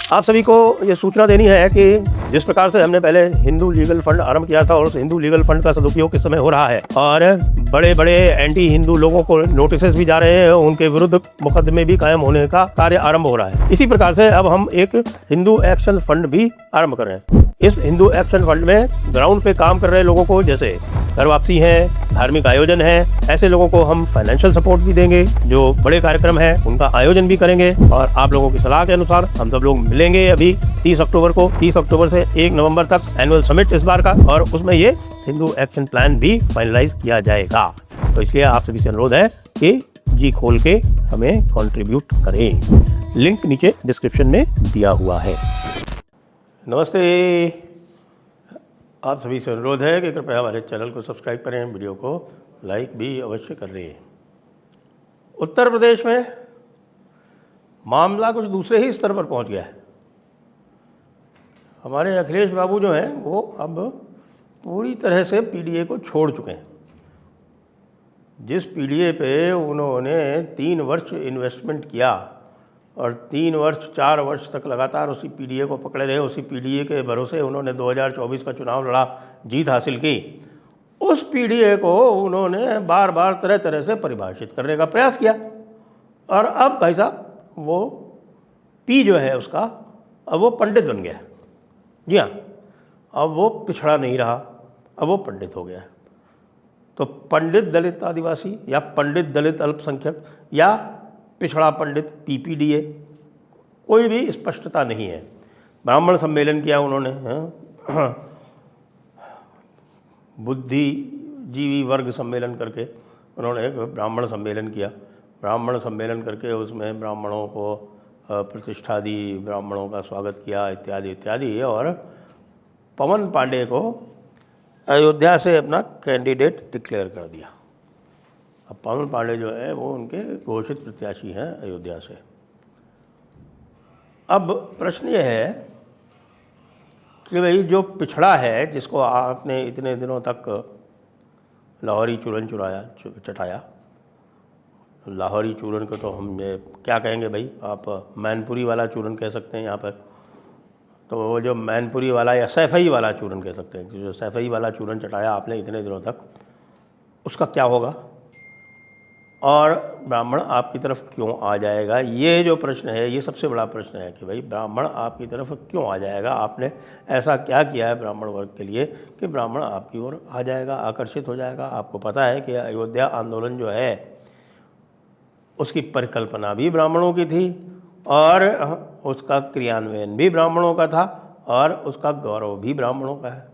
आप सभी को ये सूचना देनी है कि जिस प्रकार से हमने पहले हिंदू लीगल फंड आरंभ किया था और उस हिंदू लीगल फंड का सदुपयोग इस समय हो रहा है और बड़े बड़े एंटी हिंदू लोगों को नोटिसेस भी जा रहे हैं, उनके विरुद्ध मुकदमे भी कायम होने का कार्य आरंभ हो रहा है। इसी प्रकार से अब हम एक हिंदू एक्शन फंड भी आरंभ कर रहे हैं। इस हिंदू एक्शन फंड में ग्राउंड पे काम कर रहे लोगों को, जैसे घर वापसी है, धार्मिक आयोजन है, ऐसे लोगों को हम फाइनेंशियल सपोर्ट भी देंगे। जो बड़े कार्यक्रम है उनका आयोजन भी करेंगे और आप लोगों की सलाह के अनुसार हम सब लोग मिलेंगे अभी 30 अक्टूबर को। 30 अक्टूबर से 1 नवंबर तक एनुअल समिट इस बार का, और उसमें ये हिंदू एक्शन प्लान भी फाइनलाइज किया जाएगा। तो इसलिए आप सभी से अनुरोध है कि जी खोल के हमें कंट्रीब्यूट करें। लिंक नीचे डिस्क्रिप्शन में दिया हुआ है। नमस्ते। आप सभी से अनुरोध है कि कृपया हमारे चैनल को सब्सक्राइब करें, वीडियो को लाइक भी अवश्य करें। उत्तर प्रदेश में मामला कुछ दूसरे ही स्तर पर पहुंच गया है। हमारे अखिलेश बाबू जो हैं वो अब पूरी तरह से पीडीए को छोड़ चुके हैं। जिस पीडीए पे उन्होंने 3 वर्ष इन्वेस्टमेंट किया और 3 वर्ष 4 वर्ष तक लगातार उसी पीडीए को पकड़े रहे, उसी पीडीए के भरोसे उन्होंने 2024 का चुनाव लड़ा, जीत हासिल की। उस पीडीए को उन्होंने बार बार तरह तरह से परिभाषित करने का प्रयास किया और अब भाई साहब वो पी जो है उसका अब वो पंडित बन गया। जी हाँ, अब वो पिछड़ा नहीं रहा, अब वो पंडित हो गया। तो पंडित दलित आदिवासी या पंडित दलित अल्पसंख्यक या पिछड़ा पंडित पीपीडीए, कोई भी स्पष्टता नहीं है। ब्राह्मण सम्मेलन किया उन्होंने, बुद्धिजीवी वर्ग सम्मेलन करके उन्होंने एक ब्राह्मण सम्मेलन किया। ब्राह्मण सम्मेलन करके उसमें ब्राह्मणों को प्रतिष्ठा दी, ब्राह्मणों का स्वागत किया इत्यादि इत्यादि, और पवन पांडे को अयोध्या से अपना कैंडिडेट डिक्लेयर कर दिया। अब पवन पांडे जो है वो उनके घोषित प्रत्याशी हैं अयोध्या से। अब प्रश्न ये है कि भाई जो पिछड़ा है, जिसको आपने इतने दिनों तक लाहौरी चूरन चटाया, लाहौरी चूरन को तो हम ये क्या कहेंगे भाई, आप मैनपुरी वाला चूरन कह सकते हैं यहाँ पर। तो वो जो मैनपुरी वाला या सैफई वाला चूरन कह सकते हैं, जो सैफई वाला चूरन चटाया आपने इतने दिनों तक, उसका क्या होगा और ब्राह्मण आपकी तरफ क्यों आ जाएगा? ये जो प्रश्न है ये सबसे बड़ा प्रश्न है कि भाई ब्राह्मण आपकी तरफ क्यों आ जाएगा। आपने ऐसा क्या किया है ब्राह्मण वर्ग के लिए कि ब्राह्मण आपकी ओर आ जाएगा, आकर्षित हो जाएगा? आपको पता है कि अयोध्या आंदोलन जो है उसकी परिकल्पना भी ब्राह्मणों की थी और उसका क्रियान्वयन भी ब्राह्मणों का था और उसका गौरव भी ब्राह्मणों का है।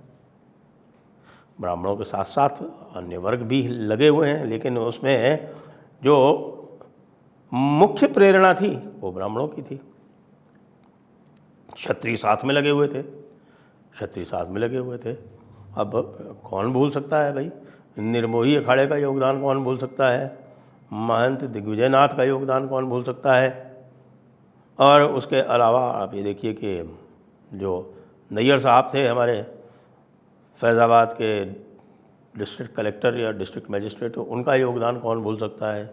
ब्राह्मणों के साथ साथ अन्य वर्ग भी लगे हुए हैं, लेकिन उसमें जो मुख्य प्रेरणा थी वो ब्राह्मणों की थी। क्षत्रिय साथ में लगे हुए थे, क्षत्रिय साथ में लगे हुए थे। अब कौन भूल सकता है भाई, निर्मोही अखाड़े का योगदान कौन भूल सकता है, महंत दिग्विजयनाथ का योगदान कौन भूल सकता है। और उसके अलावा आप ये देखिए कि जो नैयर साहब थे हमारे फैज़ाबाद के डिस्ट्रिक्ट कलेक्टर या डिस्ट्रिक्ट मजिस्ट्रेट, उनका योगदान कौन भूल सकता है।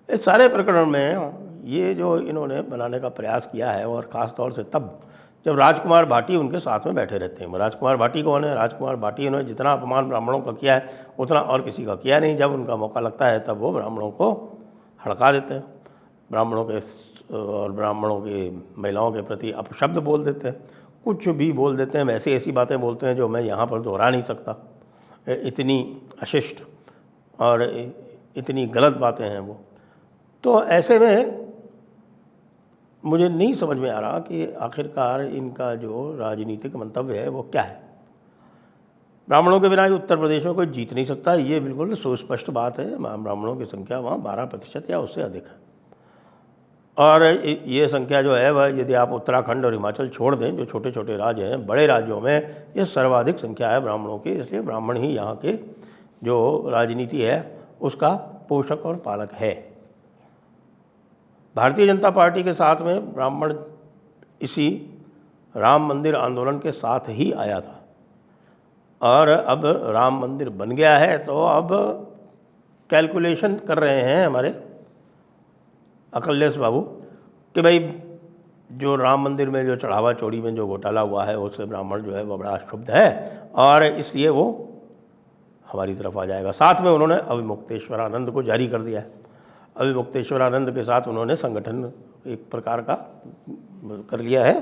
इस सारे प्रकरण में ये जो इन्होंने बनाने का प्रयास किया है, और ख़ास तौर से तब जब राजकुमार भाटी उनके साथ में बैठे रहते हैं। राजकुमार भाटी कौन है? राजकुमार भाटी इन्होंने जितना अपमान ब्राह्मणों का किया है उतना और किसी का किया नहीं। जब उनका मौका लगता है तब वो ब्राह्मणों को हड़का देते हैं, ब्राह्मणों के और ब्राह्मणों की महिलाओं के प्रति अपशब्द बोल देते हैं, कुछ भी बोल देते हैं, ऐसी ऐसी बातें बोलते हैं जो मैं यहाँ पर दोहरा नहीं सकता। इतनी अशिष्ट और इतनी गलत बातें हैं वो। तो ऐसे में मुझे नहीं समझ में आ रहा कि आखिरकार इनका जो राजनीतिक मंतव्य है वो क्या है। ब्राह्मणों के बिना उत्तर प्रदेश में कोई जीत नहीं सकता, ये बिल्कुल सुस्पष्ट बात है। ब्राह्मणों की संख्या वहाँ 12% या उससे अधिक है, और ये संख्या जो है वह यदि आप उत्तराखंड और हिमाचल छोड़ दें, जो छोटे छोटे राज्य हैं, बड़े राज्यों में ये सर्वाधिक संख्या है ब्राह्मणों की। इसलिए ब्राह्मण ही यहाँ के जो राजनीति है उसका पोषक और पालक है। भारतीय जनता पार्टी के साथ में ब्राह्मण इसी राम मंदिर आंदोलन के साथ ही आया था, और अब राम मंदिर बन गया है तो अब कैलकुलेशन कर रहे हैं हमारे अखिलेश बाबू कि भाई जो राम मंदिर में जो चढ़ावा चोरी में जो घोटाला हुआ है उससे ब्राह्मण जो है वो बड़ा क्षुब्ध है और इसलिए वो हमारी तरफ आ जाएगा। साथ में उन्होंने अविमुक्तेश्वरानंद को जारी कर दिया है। अविमुक्तेश्वरानंद के साथ उन्होंने संगठन एक प्रकार का कर लिया है,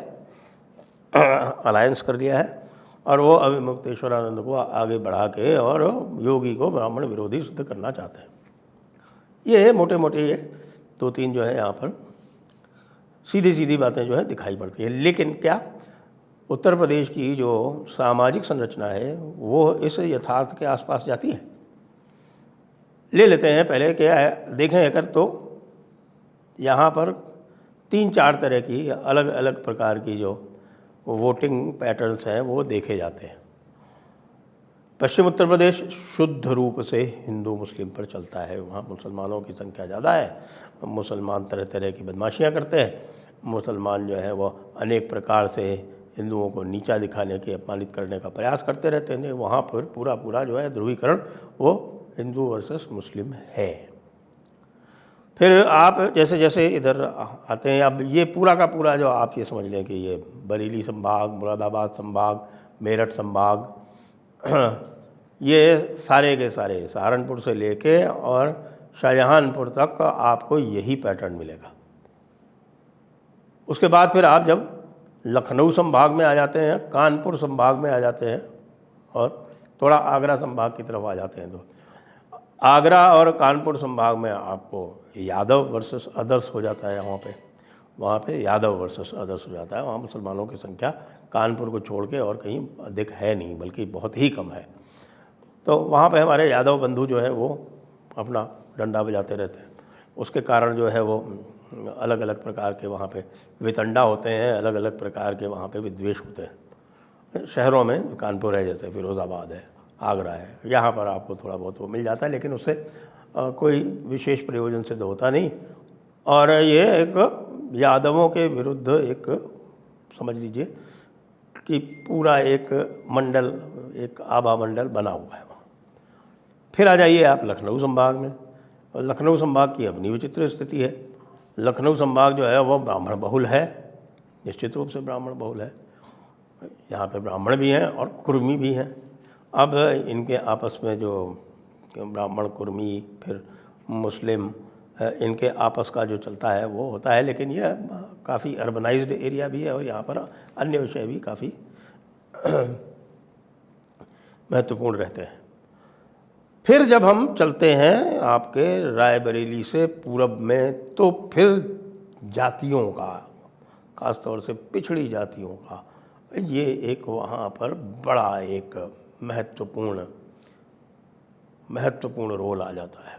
अलायंस कर लिया है और वो अविमुक्तेश्वरानंद को आगे बढ़ा के और योगी को ब्राह्मण विरोधी सिद्ध करना चाहते हैं। ये मोटे मोटे ये 2-3 जो है यहाँ पर सीधी सीधी बातें जो है दिखाई पड़ती है। लेकिन क्या उत्तर प्रदेश की जो सामाजिक संरचना है वो इस यथार्थ के आसपास जाती है? ले लेते हैं पहले क्या है, देखें अगर तो यहाँ पर 3-4 तरह की अलग अलग प्रकार की जो वोटिंग पैटर्न्स हैं वो देखे जाते हैं। पश्चिम उत्तर प्रदेश शुद्ध रूप से हिंदू मुस्लिम पर चलता है। वहाँ मुसलमानों की संख्या ज़्यादा है, मुसलमान तरह तरह की बदमाशियाँ करते हैं, मुसलमान जो है वो अनेक प्रकार से हिंदुओं को नीचा दिखाने के, अपमानित करने का प्रयास करते रहते हैं। वहाँ पर पूरा जो है ध्रुवीकरण वो हिंदू वर्सेस मुस्लिम है। फिर आप जैसे जैसे इधर आते हैं, अब ये पूरा का पूरा जो आप ये समझ लें कि ये बरेली संभाग, मुरादाबाद संभाग, मेरठ संभाग, ये सारे के सारे सहारनपुर से लेके और शाहजहांपुर तक आपको यही पैटर्न मिलेगा। उसके बाद फिर आप जब लखनऊ संभाग में आ जाते हैं, कानपुर संभाग में आ जाते हैं और थोड़ा आगरा संभाग की तरफ आ जाते हैं, तो आगरा और कानपुर संभाग में आपको यादव वर्सेस अदर्स हो जाता है। वहाँ पे यादव वर्सेस अदर्स हो जाता है। वहाँ मुसलमानों की संख्या कानपुर को छोड़ के और कहीं अधिक है नहीं, बल्कि बहुत ही कम है। तो वहाँ पे हमारे यादव बंधु जो है वो अपना डंडा बजाते रहते हैं। उसके कारण जो है वो अलग अलग प्रकार के वहाँ पे वितंडा होते हैं, अलग अलग प्रकार के वहाँ पे विद्वेष होते हैं। शहरों में कानपुर है, जैसे फिरोज़ाबाद है, आगरा है, यहाँ पर आपको थोड़ा बहुत वो मिल जाता है, लेकिन उससे कोई विशेष प्रयोजन सिद्ध होता नहीं। और ये एक यादवों के विरुद्ध एक समझ लीजिए कि पूरा एक मंडल, एक आभा मंडल बना हुआ है वहाँ। फिर आ जाइए आप लखनऊ संभाग में, और लखनऊ संभाग की अपनी विचित्र स्थिति है। लखनऊ संभाग जो है वो ब्राह्मण बहुल है, निश्चित रूप से ब्राह्मण बहुल है। यहाँ पे ब्राह्मण भी हैं और कुर्मी भी हैं। अब इनके आपस में जो ब्राह्मण, कुर्मी, फिर मुस्लिम, इनके आपस का जो चलता है वो होता है, लेकिन ये काफ़ी अर्बनाइज्ड एरिया भी है और यहाँ पर अन्य विषय भी काफ़ी महत्वपूर्ण रहते हैं। फिर जब हम चलते हैं आपके रायबरेली से पूरब में, तो फिर जातियों का, ख़ास तौर से पिछड़ी जातियों का, ये एक वहाँ पर बड़ा एक महत्वपूर्ण रोल आ जाता है।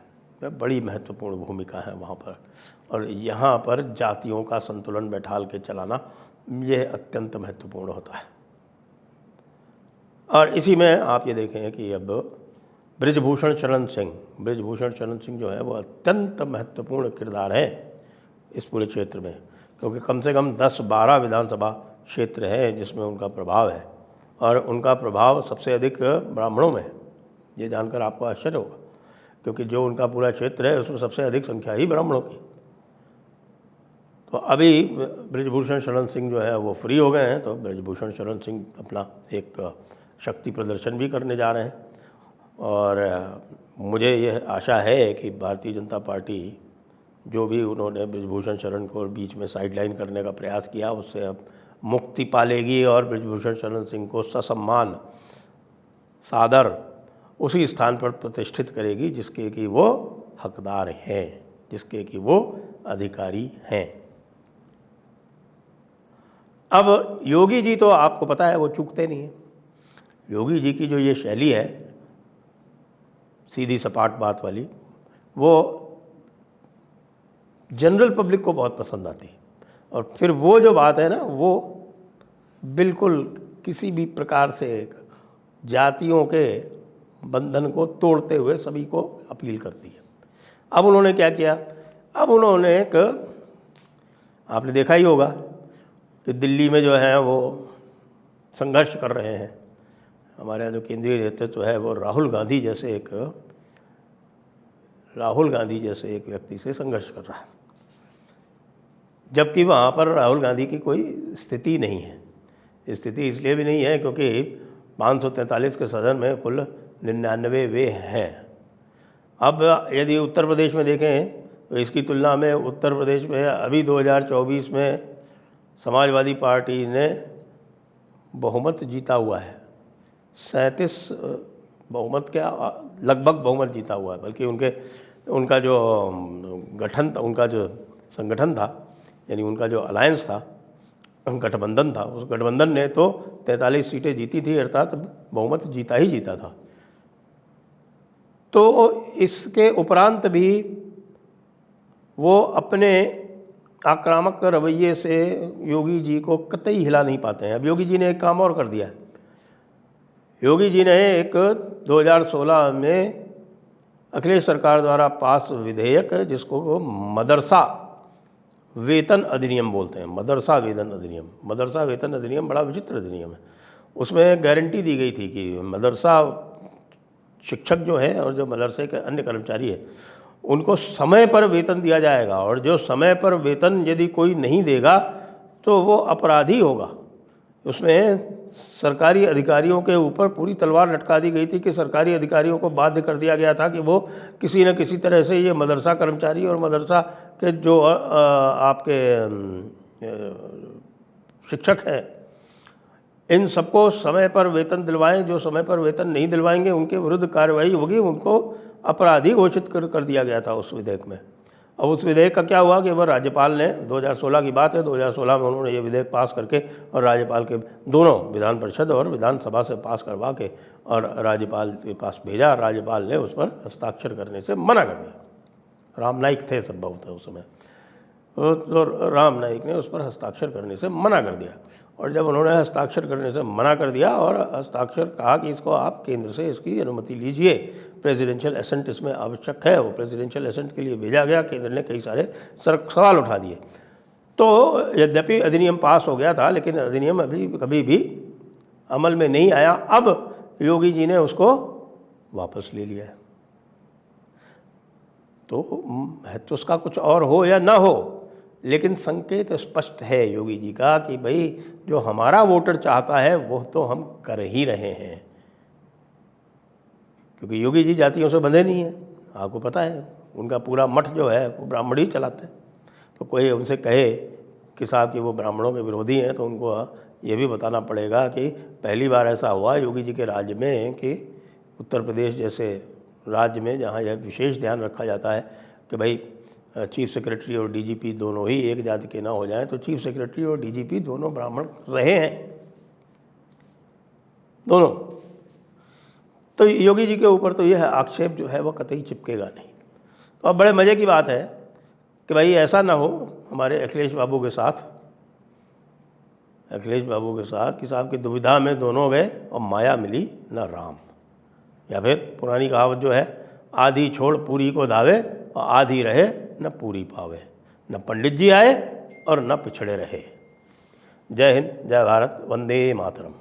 बड़ी महत्वपूर्ण भूमिका है वहाँ पर, और यहाँ पर जातियों का संतुलन बैठाल के चलाना ये अत्यंत महत्वपूर्ण होता है। और इसी में आप ये देखें कि अब बृजभूषण शरण सिंह जो है वो अत्यंत महत्वपूर्ण किरदार है इस पूरे क्षेत्र में, क्योंकि कम से कम 10-12 विधानसभा क्षेत्र हैं जिसमें उनका प्रभाव है, और उनका प्रभाव सबसे अधिक ब्राह्मणों में है। ये जानकर आपको आश्चर्य होगा, क्योंकि जो उनका पूरा क्षेत्र है उसमें सबसे अधिक संख्या ही ब्राह्मणों की। तो अभी बृजभूषण शरण सिंह जो है वो फ्री हो गए हैं, तो बृजभूषण शरण सिंह अपना एक शक्ति प्रदर्शन भी करने जा रहे हैं। और मुझे यह आशा है कि भारतीय जनता पार्टी, जो भी उन्होंने बृजभूषण शरण को बीच में साइडलाइन करने का प्रयास किया, उससे अब मुक्ति पालेगी और बृजभूषण शरण सिंह को ससम्मान सादर उसी स्थान पर प्रतिष्ठित करेगी जिसके कि वो हकदार हैं, जिसके कि वो अधिकारी हैं। अब योगी जी तो आपको पता है वो चूकते नहीं हैं। योगी जी की जो ये शैली है सीधी सपाट बात वाली, वो जनरल पब्लिक को बहुत पसंद आती है। और फिर वो जो बात है ना, वो बिल्कुल किसी भी प्रकार से जातियों के बंधन को तोड़ते हुए सभी को अपील करती है। अब उन्होंने क्या किया, अब उन्होंने एक, आपने देखा ही होगा कि दिल्ली में जो है वो संघर्ष कर रहे हैं। हमारे यहाँ जो केंद्रीय नेतृत्व है वो राहुल गांधी जैसे एक व्यक्ति से संघर्ष कर रहा है। जबकि वहाँ पर राहुल गांधी की कोई स्थिति नहीं है। स्थिति इसलिए भी नहीं है क्योंकि 543 के सदन में कुल 99 वे हैं। अब यदि उत्तर प्रदेश में देखें तो इसकी तुलना में उत्तर प्रदेश में अभी 2024 में समाजवादी पार्टी ने बहुमत जीता हुआ है, 37 बहुमत क्या लगभग बहुमत जीता हुआ है। बल्कि उनका जो गठन था, उनका जो संगठन था, यानी उनका जो अलायंस था, गठबंधन था, उस गठबंधन ने तो 43 सीटें जीती थी, अर्थात बहुमत जीता ही जीता था। तो इसके उपरांत भी वो अपने आक्रामक रवैये से योगी जी को कतई हिला नहीं पाते हैं। अब योगी जी ने एक काम और कर दिया है। योगी जी ने एक 2016 में अखिलेश सरकार द्वारा पास विधेयक, जिसको वो मदरसा वेतन अधिनियम बोलते हैं, मदरसा वेतन अधिनियम। मदरसा वेतन अधिनियम बड़ा विचित्र अधिनियम है। उसमें गारंटी दी गई थी कि मदरसा शिक्षक जो है और जो मदरसे के अन्य कर्मचारी है उनको समय पर वेतन दिया जाएगा, और जो समय पर वेतन यदि कोई नहीं देगा तो वो अपराधी होगा। उसमें सरकारी अधिकारियों के ऊपर पूरी तलवार लटका दी गई थी कि सरकारी अधिकारियों को बाध्य कर दिया गया था कि वो किसी न किसी तरह से ये मदरसा कर्मचारी और मदरसा के जो आपके शिक्षक हैं, इन सबको समय पर वेतन दिलवाएं। जो समय पर वेतन नहीं दिलवाएंगे उनके विरुद्ध कार्रवाई होगी, उनको अपराधी घोषित कर दिया गया था उस विधेयक में। अब उस विधेयक का क्या हुआ कि वह राज्यपाल ने, 2016 की बात है, 2016 में उन्होंने ये विधेयक पास करके और राज्यपाल के दोनों विधान परिषद और विधानसभा से पास करवा के और राज्यपाल के पास भेजा। राज्यपाल ने उस पर हस्ताक्षर करने से मना कर दिया। राम नाईक थे संभवतः उस समय, तो राम नाईक ने उस पर हस्ताक्षर करने से मना कर दिया। और जब उन्होंने हस्ताक्षर करने से मना कर दिया और हस्ताक्षर कहा कि इसको आप केंद्र से इसकी अनुमति लीजिए, प्रेसिडेंशियल एसेंट इसमें आवश्यक है, वो प्रेसिडेंशियल एसेंट के लिए भेजा गया। केंद्र ने कई सारे सवाल उठा दिए। तो यद्यपि अधिनियम पास हो गया था, लेकिन अधिनियम अभी कभी भी अमल में नहीं आया। अब योगी जी ने उसको वापस ले लिया है। तो महत्व उसका कुछ और हो या ना हो, लेकिन संकेत स्पष्ट है योगी जी का कि भाई जो हमारा वोटर चाहता है वो तो हम कर ही रहे हैं। क्योंकि योगी जी जातियों से बंधे नहीं हैं, आपको पता है। उनका पूरा मठ जो है वो ब्राह्मण ही चलाते हैं। तो कोई उनसे कहे कि साहब कि वो ब्राह्मणों के विरोधी हैं, तो उनको ये भी बताना पड़ेगा कि पहली बार ऐसा हुआ योगी जी के राज्य में कि उत्तर प्रदेश जैसे राज्य में, जहाँ यह विशेष ध्यान रखा जाता है कि भाई चीफ सेक्रेटरी और डीजीपी दोनों ही एक जाति के ना हो जाएं, तो चीफ सेक्रेटरी और डीजीपी दोनों ब्राह्मण रहे हैं, दोनों। तो योगी जी के ऊपर तो यह आक्षेप जो है वो कतई चिपकेगा नहीं। तो अब बड़े मज़े की बात है कि भाई ऐसा ना हो हमारे अखिलेश बाबू के साथ कि साहब की दुविधा में दोनों गए और माया मिली न राम। या फिर पुरानी कहावत जो है, आधी छोड़ पूरी को धावे और आधी रहे न पूरी पावे। न पंडित जी आए और न पिछड़े रहे। जय हिंद, जय भारत, वंदे मातरम।